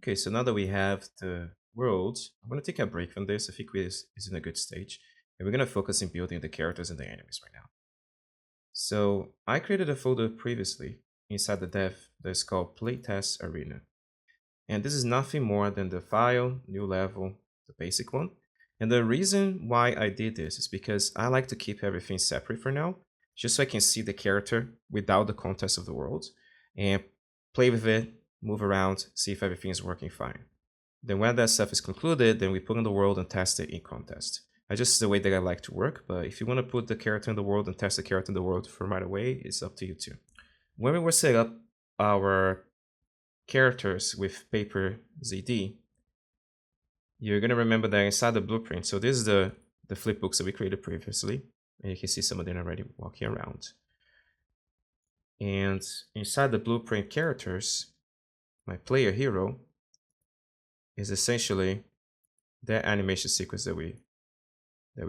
Okay, so now that we have the world, I'm going to take a break from this. I think is in a good stage. And we're going to focus in building the characters and the enemies right now. So I created a folder previously inside the dev that's called Playtest Arena. And this is nothing more than the file, new level, the basic one. And the reason why I did this is because I like to keep everything separate for now, just so I can see the character without the context of the world and play with it, move around, see if everything is working fine. Then when that stuff is concluded, then we put in the world and test it in contest. That's just the way that I like to work, but if you want to put the character in the world and test the character in the world from right away, it's up to you too. When we were setting up our characters with paper ZD, you're going to remember that inside the blueprint, so this is the flipbooks that we created previously, and you can see some of them already walking around. And inside the blueprint characters, my player hero is essentially that animation sequence that we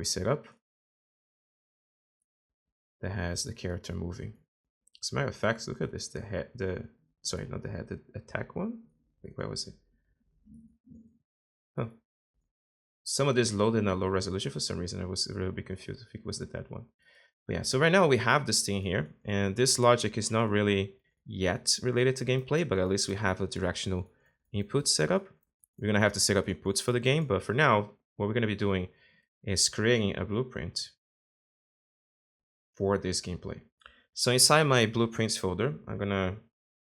set up that has the character moving. As a matter of fact, look at this, sorry, not the head, the attack one. Wait, where was it? Oh, some of this loaded in a low resolution for some reason. I was a little bit confused. I think it was the dead one. But yeah, so right now we have this thing here, and this logic is not really yet related to gameplay, but at least we have a directional input setup. We're gonna have to set up inputs for the game, but for now, what we're gonna be doing is creating a blueprint for this gameplay. So inside my blueprints folder, I'm gonna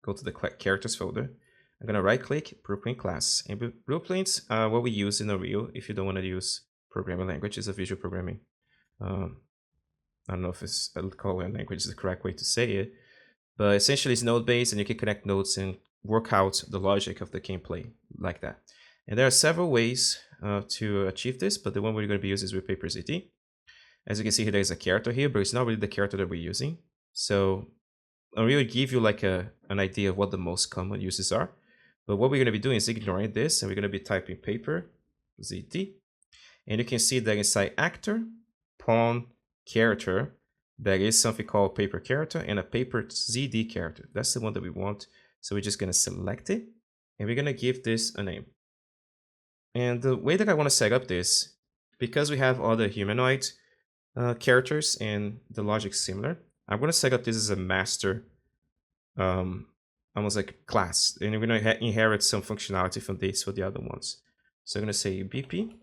go to the characters folder. I'm gonna right click blueprint class, and blueprints are what we use in Unreal if you don't want to use programming language. It's a visual programming. I don't know if it's calling language is the correct way to say it, but essentially it's node based, and you can connect nodes and work out the logic of the gameplay like that. And there are several ways to achieve this, but the one we're going to be using is with paper ZD. As you can see here, there's a character here, but it's not really the character that we're using. So Unreal will give you like an idea of what the most common uses are. But what we're going to be doing is ignoring this, and we're going to be typing paper ZD. And you can see that inside actor, pawn, character, there is something called paper character and a paper ZD character. That's the one that we want. So we're just going to select it, and we're going to give this a name. And the way that I want to set up this, because we have other humanoid characters and the logic is similar, I'm going to set up this as a master, almost like a class, and we're going to inherit some functionality from this for the other ones. So I'm going to say BP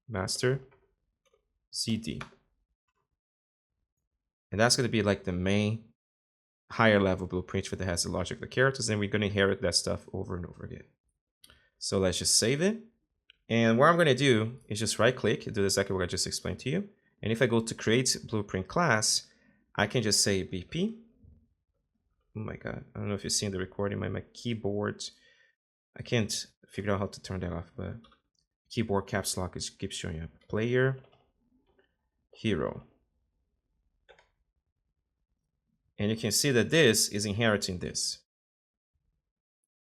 master ZD, and that's going to be like the main higher level blueprint that has the logic of the characters, and we're going to inherit that stuff over and over again. So let's just save it. And what I'm going to do is just right click and do exactly what I just explained to you. And if I go to create blueprint class, I can just say BP. Oh my God, I don't know if you're seeing the recording. My keyboard, I can't figure out how to turn that off, but keyboard caps lock keeps showing up. Player hero. And you can see that this is inheriting this,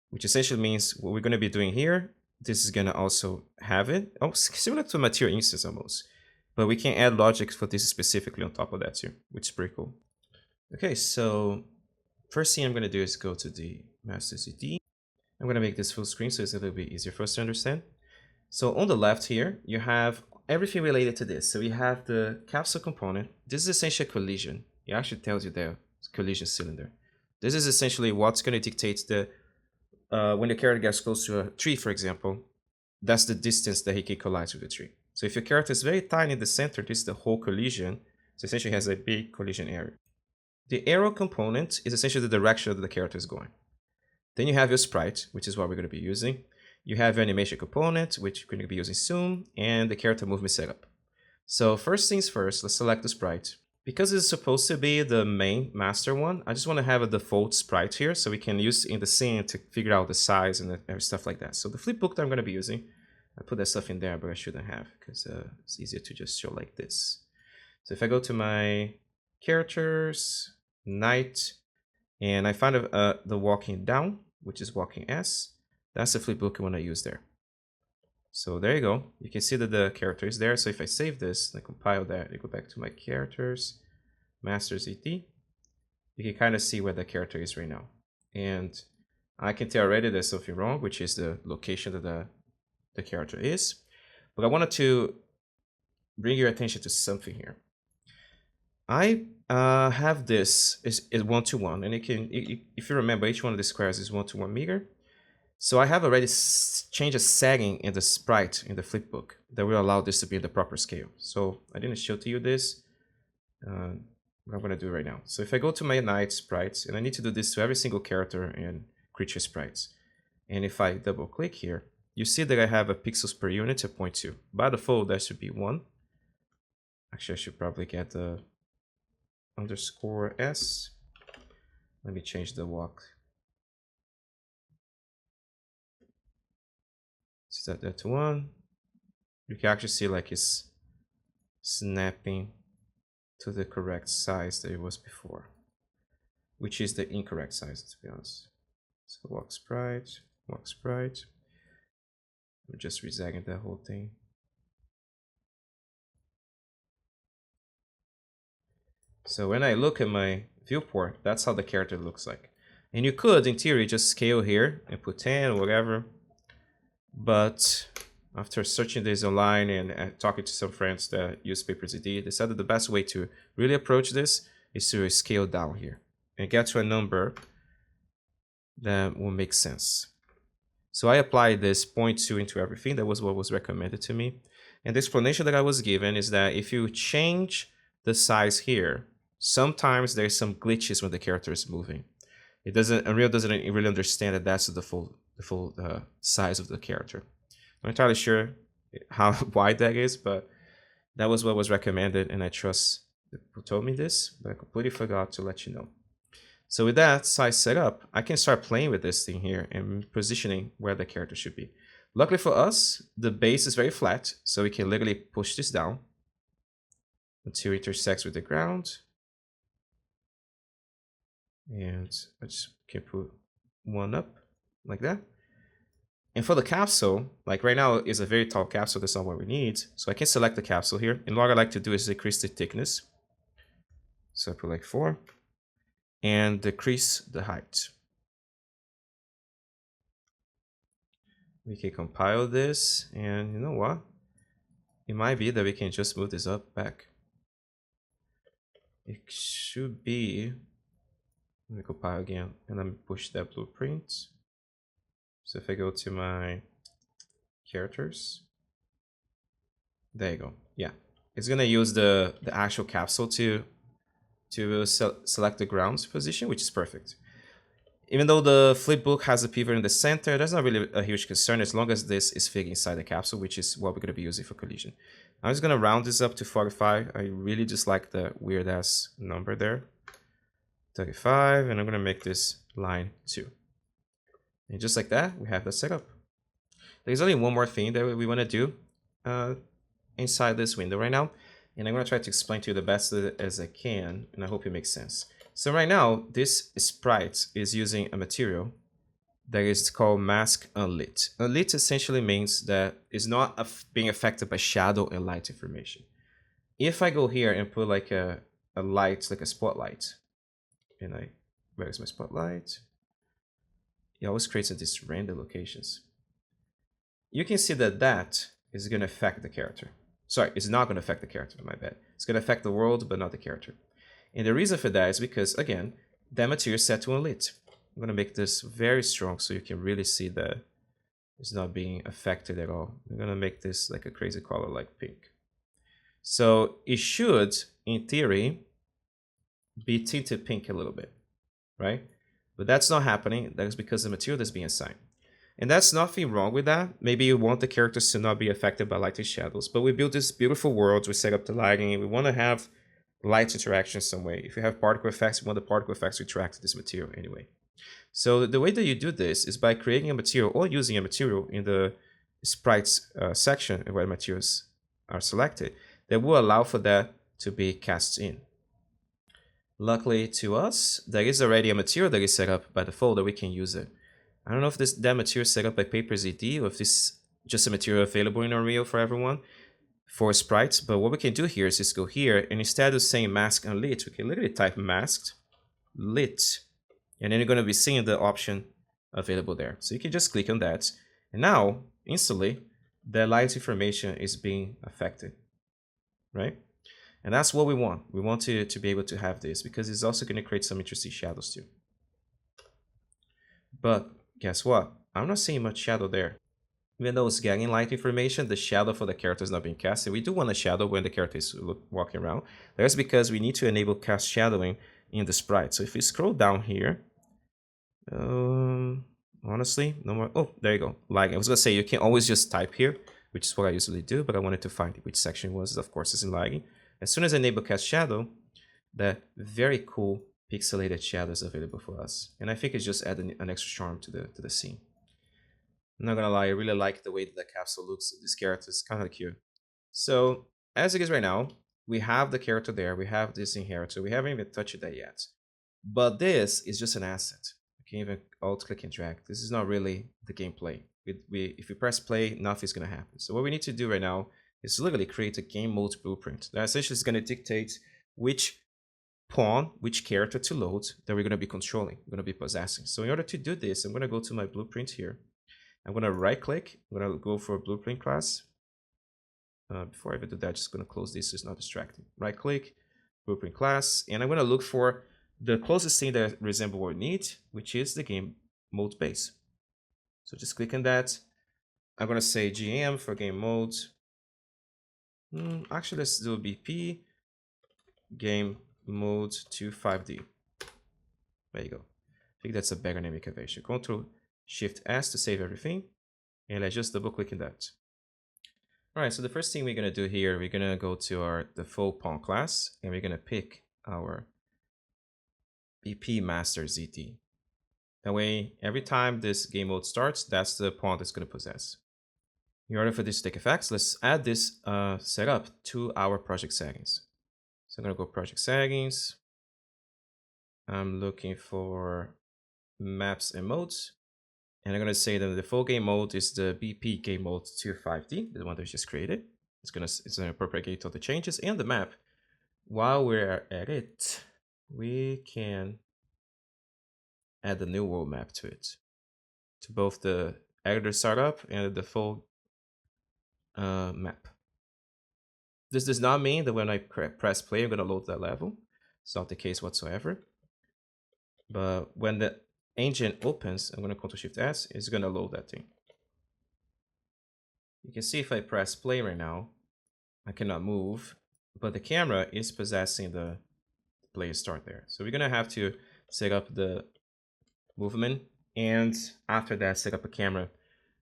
which essentially means what we're going to be doing here, this is going to also have it. Oh, similar to a material instance almost. But we can add logic for this specifically on top of that too, which is pretty cool. Okay, so first thing I'm going to do is go to the master ZD. I'm going to make this full screen so it's a little bit easier for us to understand. So on the left here, you have everything related to this. So we have the capsule component. This is essentially a collision. It actually tells you there, collision cylinder. This is essentially what's going to dictate the when the character gets close to a tree, for example, that's the distance that he can collide with the tree. So if your character is very tiny in the center, this is the whole collision. So essentially has a big collision area. The arrow component is essentially the direction that the character is going. Then you have your sprite, which is what we're going to be using. You have your animation component, which you're going to be using soon, and the character movement setup. So first things first, let's select the sprite. Because it's supposed to be the main master one, I just want to have a default sprite here so we can use in the scene to figure out the size and stuff like that. So the flipbook that I'm going to be using, I put that stuff in there, but I shouldn't have because it's easier to just show like this. So if I go to my characters, night, and I find the walking down, which is walking S, that's the flipbook I want to use there. So there you go. You can see that the character is there. So if I save this, I compile that, I go back to my characters, master ZD, you can kind of see where the character is right now. And I can tell already there's something wrong, which is the location that the character is. But I wanted to bring your attention to something here. I have this is 1-to-1, and if you remember, each one of the squares is 1-to-1 meter. So I have already changed a setting in the sprite in the flipbook that will allow this to be in the proper scale. So I didn't show to you this. What I'm going to do right now. So if I go to my knight sprites, and I need to do this to every single character and creature sprites. And if I double click here, you see that I have a pixels per unit at 0.2. By default, that should be 1. Actually, I should probably get the underscore S. Let me change the walk. Set that to 1. You can actually see like it's snapping to the correct size that it was before, which is the incorrect size, to be honest. So walk sprite. I'm just rezagging that whole thing. So when I look at my viewport, that's how the character looks like. And you could, in theory, just scale here and put 10 or whatever. But after searching this online and talking to some friends that use PaperZD, decided the best way to really approach this is to scale down here and get to a number that will make sense. So I applied this 0.2 into everything. That was what was recommended to me. And the explanation that I was given is that if you change the size here, sometimes there's some glitches when the character is moving. Unreal doesn't really understand that that's the full size of the character. I'm not entirely sure how wide that is, but that was what was recommended, and I trust who told me this, but I completely forgot to let you know. So with that size set up, I can start playing with this thing here and positioning where the character should be. Luckily for us, the base is very flat, so we can literally push this down until it intersects with the ground. And I just can put one up like that. And for the capsule, like right now is a very tall capsule, that's not what we need. So I can select the capsule here. And what I like to do is decrease the thickness. So I put like 4. And decrease the height. We can compile this, and you know what? It might be that we can just move this up back. It should be. Let me compile again, and let me push that blueprint. So if I go to my characters, there you go. Yeah, it's gonna use the actual capsule to select the grounds position, which is perfect. Even though the flipbook has a pivot in the center, that's not really a huge concern as long as this is fitting inside the capsule, which is what we're gonna be using for collision. I'm just gonna round this up to 45. I really just like the weird ass number there. 35, and I'm gonna make this line 2. And just like that, we have that set up. There's only one more thing that we wanna do inside this window right now. And I'm going to try to explain to you the best as I can, and I hope it makes sense. So right now, this sprite is using a material that is called mask unlit. Unlit essentially means that it's not being affected by shadow and light information. If I go here and put like a light, like a spotlight, and where's my spotlight? It always creates at these random locations. You can see that that is going to affect the character. Sorry, it's not going to affect the character, my bad. It's going to affect the world, but not the character. And the reason for that is because, again, that material is set to unlit. I'm going to make this very strong so you can really see that it's not being affected at all. I'm going to make this like a crazy color like pink. So it should, in theory, be tinted pink a little bit, right? But that's not happening. That is because the material is being assigned. And that's nothing wrong with that. Maybe you want the characters to not be affected by light and shadows, but we built this beautiful world, we set up the lighting, and we want to have light interaction some way. If you have particle effects, we want the particle effects to interact with this material anyway. So the way that you do this is by creating a material or using a material in the sprites section where materials are selected that will allow for that to be cast in. Luckily to us, there is already a material that is set up by default that we can use it. I don't know if that material is set up by PaperZD or if this is just a material available in Unreal for everyone for sprites, but what we can do here is just go here, and instead of saying mask unlit, we can literally type masked lit, and then you're going to be seeing the option available there. So you can just click on that. And now, instantly, the light information is being affected, right? And that's what we want. We want to be able to have this because it's also going to create some interesting shadows too. But guess what? I'm not seeing much shadow there. Even though it's getting light information, the shadow for the character is not being casted. We do want a shadow when the character is walking around. That's because we need to enable cast shadowing in the sprite. So if we scroll down here, honestly, no more. Oh, there you go. Lagging. I was gonna say you can always just type here, which is what I usually do, but I wanted to find which section was. Of course, it's in lagging. As soon as I enable cast shadow, that very cool pixelated shadow is available for us, and I think it's just adding an extra charm to the scene. I'm not gonna lie, I really like the way that the capsule looks. This character is kind of cute. So as it is right now, we have the character there. We have this inheritor. We haven't even touched that yet. But this is just an asset. You can even alt click and drag. This is not really the gameplay. If you press play, nothing's gonna happen. So what we need to do right now is literally create a game mode blueprint. That essentially is gonna dictate which pawn, which character to load that we're gonna be controlling, we're gonna be possessing. So in order to do this, I'm gonna go to my blueprint here. I'm gonna right click, I'm gonna go for a blueprint class. Before I even do that, just gonna close this so it's not distracting. Right click, blueprint class, and I'm gonna look for the closest thing that resembles what we need, which is the game mode base. So just click on that. I'm gonna say GM for game mode. Actually, let's do BP game mode to 5D. There you go. I think that's a better naming convention. Control Shift S to save everything, and let's just double click on that. All right, so the first thing we're gonna do here, we're gonna go to our default pawn class, and we're gonna pick our BP master ZT. That way, every time this game mode starts, that's the pawn that's gonna possess. In order for this to take effect, let's add this setup to our project settings. So I'm gonna go project settings. I'm looking for maps and modes. And I'm gonna say that the default game mode is the BP game mode 25D, the one that we just created. It's gonna propagate all the changes and the map. While we're at it, we can add the new world map to it, to both the editor startup and the default map. This does not mean that when I press play, I'm gonna load that level. It's not the case whatsoever. But when the engine opens, I'm gonna Ctrl Shift S, it's gonna load that thing. You can see if I press play right now, I cannot move, but the camera is possessing the play start there. So we're gonna have to set up the movement, and after that, set up a camera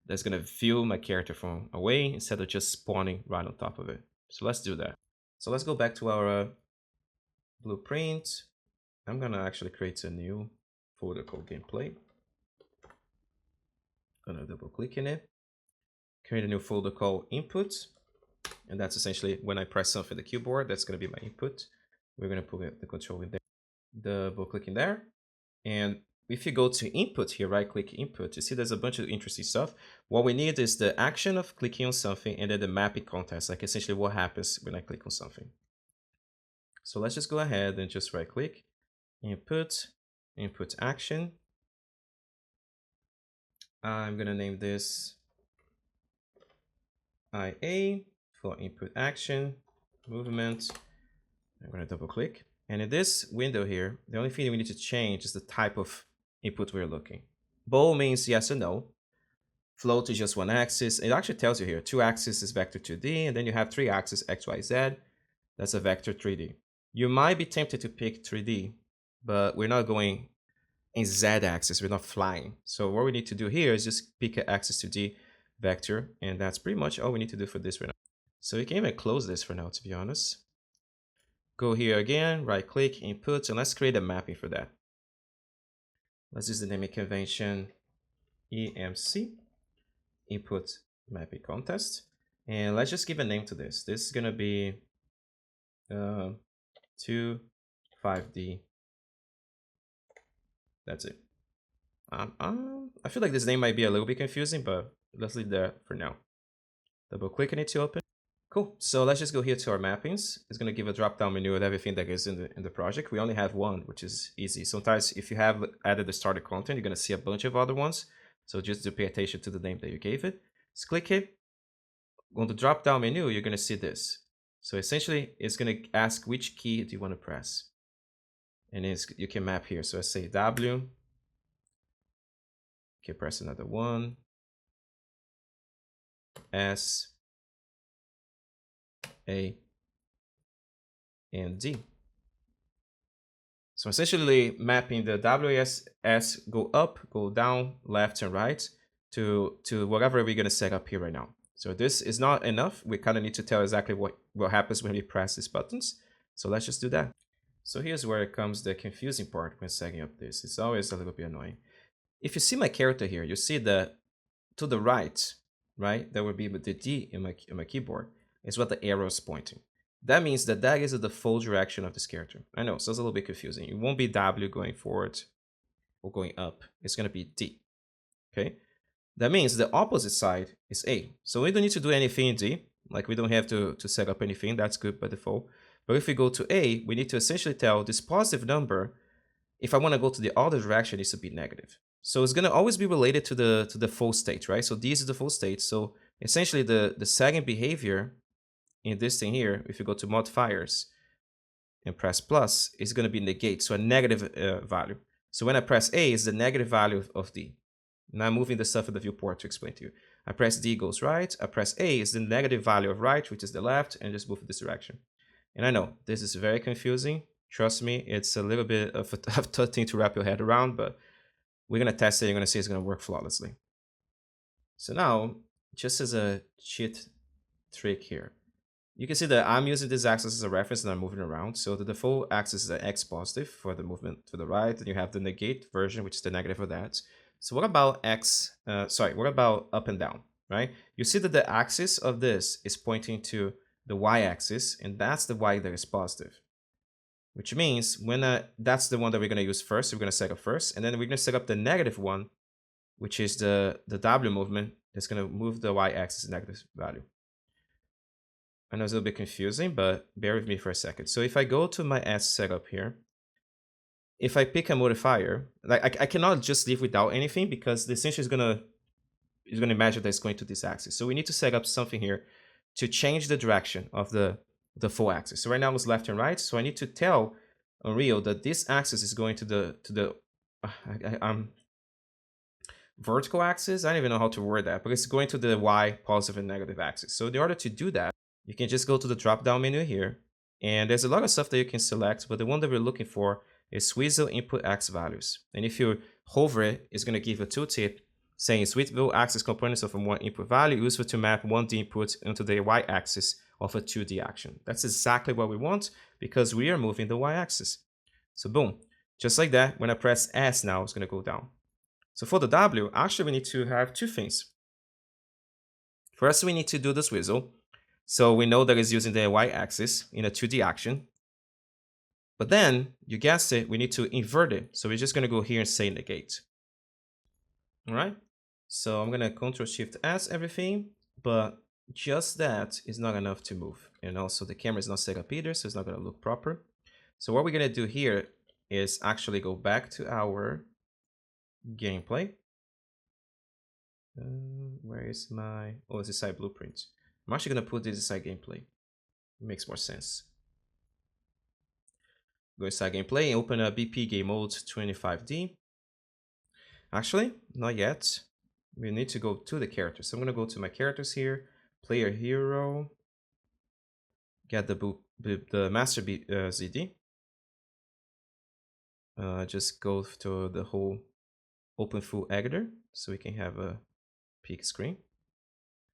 that's gonna view my character from away instead of just spawning right on top of it. So let's do that. So let's go back to our blueprint. I'm gonna actually create a new folder called gameplay. Gonna double click in it. Create a new folder called input. And that's essentially when I press something on the keyboard, that's gonna be my input. We're gonna put the control in there. Double click in there. And if you go to input here, right click input, you see there's a bunch of interesting stuff. What we need is the action of clicking on something and then the mapping context, like essentially what happens when I click on something. So let's just go ahead and just right click, input, input action. I'm gonna name this IA for input action, movement. I'm gonna double click. And in this window here, the only thing we need to change is the type of input we're looking. Bool means yes or no. Float is just one axis. It actually tells you here, 2 axis is vector 2D, and then you have 3 axis X, Y, Z. That's a vector 3D. You might be tempted to pick 3D, but we're not going in Z axis, we're not flying. So what we need to do here is just pick an axis 2D vector, and that's pretty much all we need to do for this right now. So we can even close this for now, to be honest. Go here again, right click, input, and let's create a mapping for that. Let's use the naming convention EMC, input mapping contest. And let's just give a name to this. This is gonna be 2-5D. That's it. I feel like this name might be a little bit confusing, but let's leave that for now. Double click on it to open. Cool. So let's just go here to our mappings. It's going to give a drop-down menu with everything that is in the project. We only have one, which is easy. Sometimes if you have added the starter content, you're going to see a bunch of other ones. So just to pay attention to the name that you gave it. Let's click it. On the drop-down menu, you're going to see this. So essentially, it's going to ask which key do you want to press. And you can map here. So I say W. You can press another one. S. A. And D. So essentially mapping the WSS go up, go down, left and right to whatever we're going to set up here right now. So this is not enough. We kind of need to tell exactly what happens when we press these buttons. So let's just do that. So here's where it comes the confusing part when setting up this. It's always a little bit annoying. If you see my character here, you see that to the right, that would be the D in my keyboard, is what the arrow is pointing. That means that is the default direction of this character. I know, so it's a little bit confusing. It won't be W going forward or going up. It's going to be D. Okay? That means the opposite side is A. So we don't need to do anything in D. Like we don't have to set up anything. That's good by default. But if we go to A, we need to essentially tell this positive number, if I want to go to the other direction, it needs to be negative. So it's going to always be related to the full state, right? So this is the full state. So essentially the second behavior in this thing here, if you go to modifiers and press plus, is going to be negate, so a negative value. So when I press A, is the negative value of D. Now I'm moving the stuff in the viewport to explain to you. I press D goes right. I press A is the negative value of right, which is the left, and just move in this direction. And I know this is very confusing. Trust me, it's a little bit of a tough thing to wrap your head around, but we're going to test it. You're going to see it's going to work flawlessly. So now, just as a cheat trick here, you can see that I'm using this axis as a reference and I'm moving around. So the default axis is the X positive for the movement to the right, and you have the negate version, which is the negative of that. So what about what about up and down, right? You see that the axis of this is pointing to the Y axis, and that's the Y that is positive. Which means when that's the one that we're going to use first, we're going to set up first, and then we're going to set up the negative one, which is the W movement that's going to move the Y axis negative value. I know it's a little bit confusing, but bear with me for a second. So if I go to my S setup here, if I pick a modifier, like I cannot just leave without anything because the essentially is gonna imagine that it's going to this axis. So we need to set up something here to change the direction of the full axis. So right now it's left and right. So I need to tell Unreal that this axis is going to the vertical axis. I don't even know how to word that, but it's going to the Y positive and negative axis. So in order to do that, you can just go to the drop-down menu here, and there's a lot of stuff that you can select, but the one that we're looking for is Swizzle Input X Values. And if you hover it, it's going to give a tooltip saying Swizzle axis components of a one input value useful to map 1D input into the Y axis of a 2D action. That's exactly what we want because we are moving the Y axis. So boom, just like that, when I press S now, it's going to go down. So for the W, actually we need to have two things. First, we need to do the swizzle. So we know that it's using the Y-axis in a 2D action. But then, you guessed it, we need to invert it. So we're just going to go here and say negate. All right. So I'm going to Ctrl-Shift-S everything, but just that is not enough to move. And also the camera is not set up either, so it's not going to look proper. So what we're going to do here is actually go back to our gameplay. Where is my, oh, it's inside blueprint. I'm actually going to put this inside gameplay. It makes more sense. Go inside gameplay and open a BP game mode 25D. Actually, not yet. We need to go to the characters. So I'm going to go to my characters here, player hero, get the master ZD. Just go to the whole open full editor so we can have a peek screen.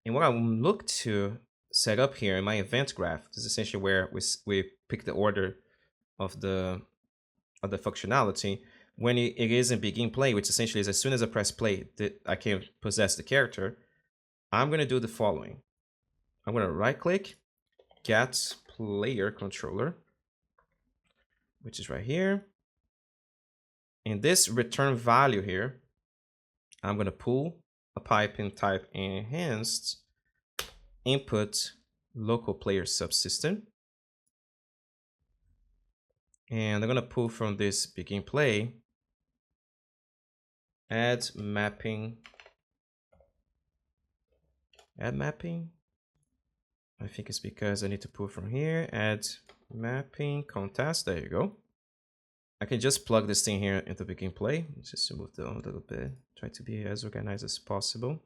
And what I look to set up here in my event graph, this is essentially where we pick the order of the functionality when it is in begin play, which essentially is as soon as I press play, I can possess the character. I'm going to do the following. I'm going to right click, get player controller, which is right here. In this return value here, I'm going to pull a pipe and type enhanced input local player subsystem. And I'm going to pull from this begin play, add mapping. Add mapping. I think it's because I need to pull from here, add mapping contest. There you go. I can just plug this thing here into begin play. Let's just move down a little bit. Try to be as organized as possible.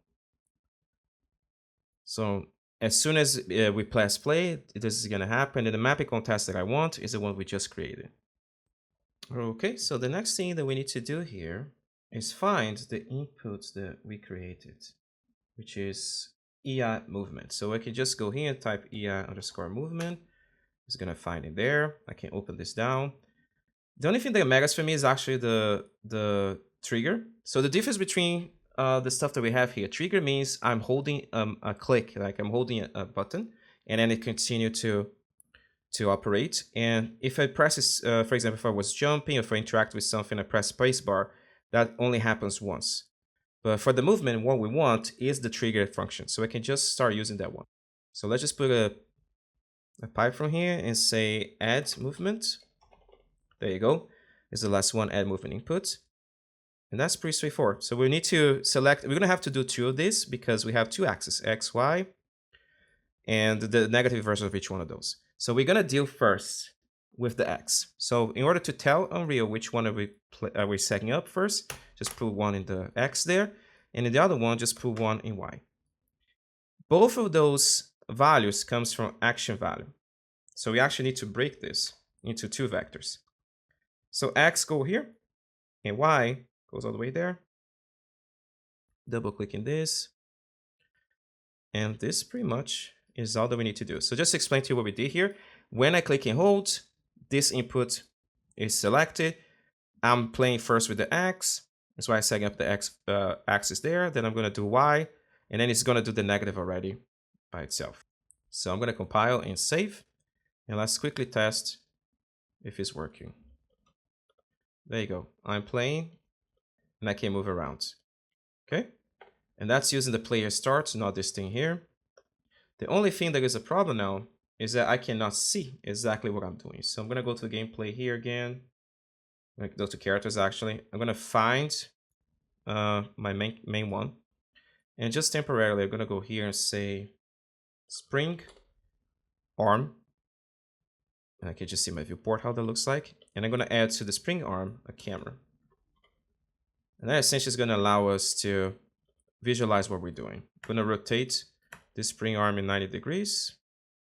So as soon as we press play, this is going to happen. And the mapping contest that I want is the one we just created. Okay, so the next thing that we need to do here is find the inputs that we created, which is EI movement. So I can just go here and type EI underscore movement. It's going to find it there. I can open this down. The only thing that matters for me is actually the trigger. So the difference between the stuff that we have here, trigger means I'm holding a click, like I'm holding a button, and then it continue to operate. And if I press this, for example, if I was jumping, if I interact with something, I press spacebar, that only happens once. But for the movement, what we want is the trigger function. So I can just start using that one. So let's just put a pipe from here and say add movement. There you go. Is the last one, add movement input. And that's pretty straightforward. So we need to select, we're going to have to do two of this because we have two axes, X, Y, and the negative version of each one of those. So we're going to deal first with the X. So in order to tell Unreal which one are we setting up first, just put one in the X there. And in the other one, just put one in Y. Both of those values comes from action value. So we actually need to break this into two vectors. So X go here, and Y goes all the way there. Double clicking this. And this pretty much is all that we need to do. So just explain to you what we did here. When I click and hold, this input is selected. I'm playing first with the X. That's why I'm setting up the X axis there. Then I'm going to do Y, and then it's going to do the negative already by itself. So I'm going to compile and save. And let's quickly test if it's working. There you go. I'm playing, and I can move around. Okay? And that's using the player start, not this thing here. The only thing that is a problem now is that I cannot see exactly what I'm doing. So I'm going to go to the gameplay here again. I'm going to go to characters, actually. I'm going to find my main one. And just temporarily, I'm going to go here and say spring arm. And I can just see my viewport, how that looks like. And I'm going to add to the spring arm a camera. And that essentially is going to allow us to visualize what we're doing. I'm going to rotate this spring arm in 90 degrees.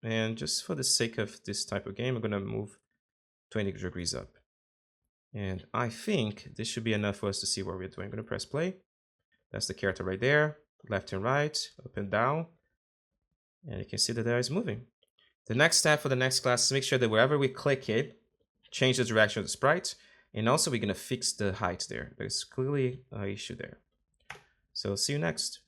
And just for the sake of this type of game, I'm going to move 20 degrees up. And I think this should be enough for us to see what we're doing. I'm going to press play. That's the character right there. Left and right, up and down. And you can see that there is moving. The next step for the next class is make sure that wherever we click it, change the direction of the sprite. And also we're going to fix the height there. There's clearly an issue there. So see you next.